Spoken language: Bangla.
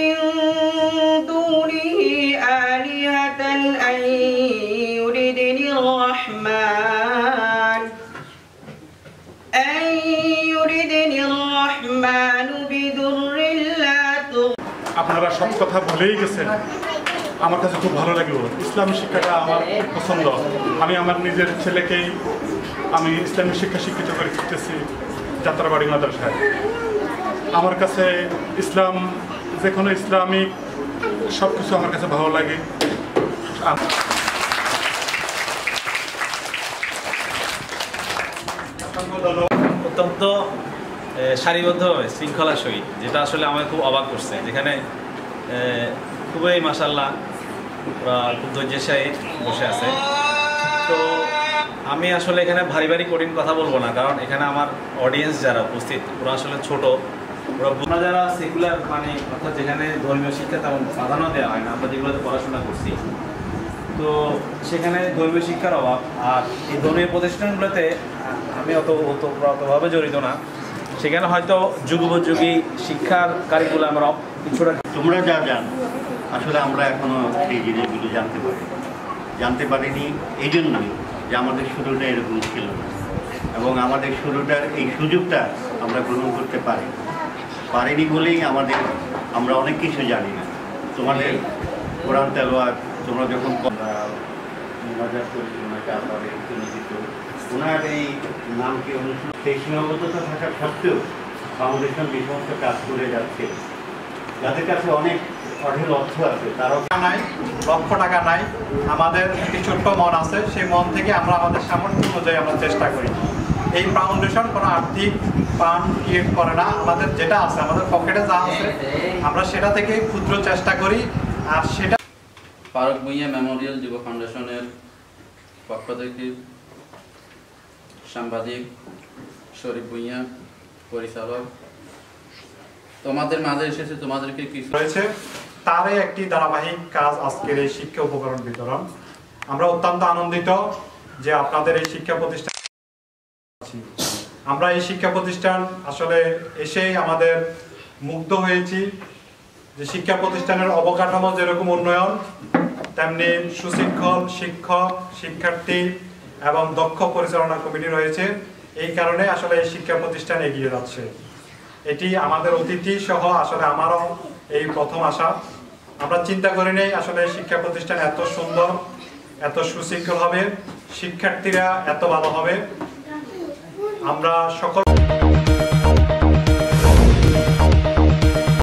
من دونه آلهة أن يردني الرحمن بضر لا تغني। আপনারা সব কথা বলেই গেছেন, আমার কাছে খুব ভালো লাগলো। ইসলামী শিক্ষাটা আমার পছন্দ। আমি আমার নিজের ছেলেকেই আমি ইসলামী শিক্ষা শিক্ষিত করে শিখতেছি যাত্রাবাড়ি মাদ্রাসায়। আমার কাছে ইসলাম যে কোনো ইসলামিক সব কিছু আমার কাছে ভালো লাগে। অত্যন্ত সারিবদ্ধভাবে শৃঙ্খলার সহিত, যেটা আসলে আমাকে খুব অবাক করছে, যেখানে খুবই মাশাআল্লাহ ওরা খুব ধৈর্যের সহিত বসে আছে। তো আমি আসলে এখানে ভারী ভারী কঠিন কথা বলবো না, কারণ এখানে আমার অডিয়েন্স যারা উপস্থিত ওরা আসলে ছোট, ওরা যারা সেকুলার মানে অর্থাৎ যেখানে ধর্মীয় শিক্ষা তেমন প্রাধান্য দেওয়া হয় না, আমরা যেগুলোতে পড়াশোনা করছি, তো সেখানে ধর্মীয় শিক্ষার অভাব। আর এই ধর্মীয় প্রতিষ্ঠানগুলোতে আমি অতভাবে জড়িত না, সেখানে হয়তো যুগোপযোগী শিক্ষার কারিকুলাম আমরা কিছুটা তোমরা যা জানো আসলে আমরা এখনো এই জিনিসগুলো জানতে পারিনি এই জন্যই যে আমাদের শুরুটা এরকম ছিল না, এবং আমাদের শুরুটার এই সুযোগটা আমরা গ্রহণ করতে পারিনি বলেই আমরা অনেক কিছু জানি না। তোমাদের কোরআন তেলাওয়াত তোমরা যখন ওনার এই নামকে অনুসরণ সেই সীমাবদ্ধতা থাকা সত্ত্বেও ফাউন্ডেশন যে সমস্ত কাজ করে যাচ্ছে, যাদের কাছে অনেক অঢেল অর্থ আছে, তারাও নাই, লক্ষ টাকা নাই, আমাদের একটি ছোট্ট মন আছে, সেই মন থেকে আমরা আমাদের সামর্থ্য অনুযায়ী আমরা চেষ্টা করি। এই ফাউন্ডেশন কোনো আর্থিক ফান্ড ক্রিয়েট করে না, আমাদের যেটা আছে আমাদের পকেটে যা আছে আমরা সেটা থেকে ক্ষুদ্র চেষ্টা করি। আর সেটা ফারুক ভূঁইয়া মেমোরিয়াল যুব ফাউন্ডেশনের পক্ষ থেকে সাংবাদিক শরীফ ভূঁইয়া পরিচালক তোমাদের মাঝে এসেছে, তোমাদেরকে কিছু রয়েছে তারই একটি ধারাবাহিক কাজ আজকের এই শিক্ষা উপকরণ বিতরণ। আমরা অত্যন্ত আনন্দিত যে আপনাদের এই শিক্ষা প্রতিষ্ঠান, আমরা এই শিক্ষা প্রতিষ্ঠান আসলে এসেই আমাদের মুগ্ধ হয়েছি যে শিক্ষা প্রতিষ্ঠানের অবকাঠামো যেরকম উন্নয়ন, তেমনি সুশৃঙ্খল শিক্ষক, শিক্ষার্থী এবং দক্ষ পরিচালনা কমিটি রয়েছে। এই কারণে আসলে এই শিক্ষা প্রতিষ্ঠান এগিয়ে যাচ্ছে। এটি আমাদের অতিথি সহ আসলে আমারও এই প্রথম আসা। আমরা চিন্তা করি নাই আসলে শিক্ষা প্রতিষ্ঠান এত সুন্দর, এত সুশৃঙ্খল হবে, শিক্ষার্থীরা এত ভালো হবে। আমরা সকল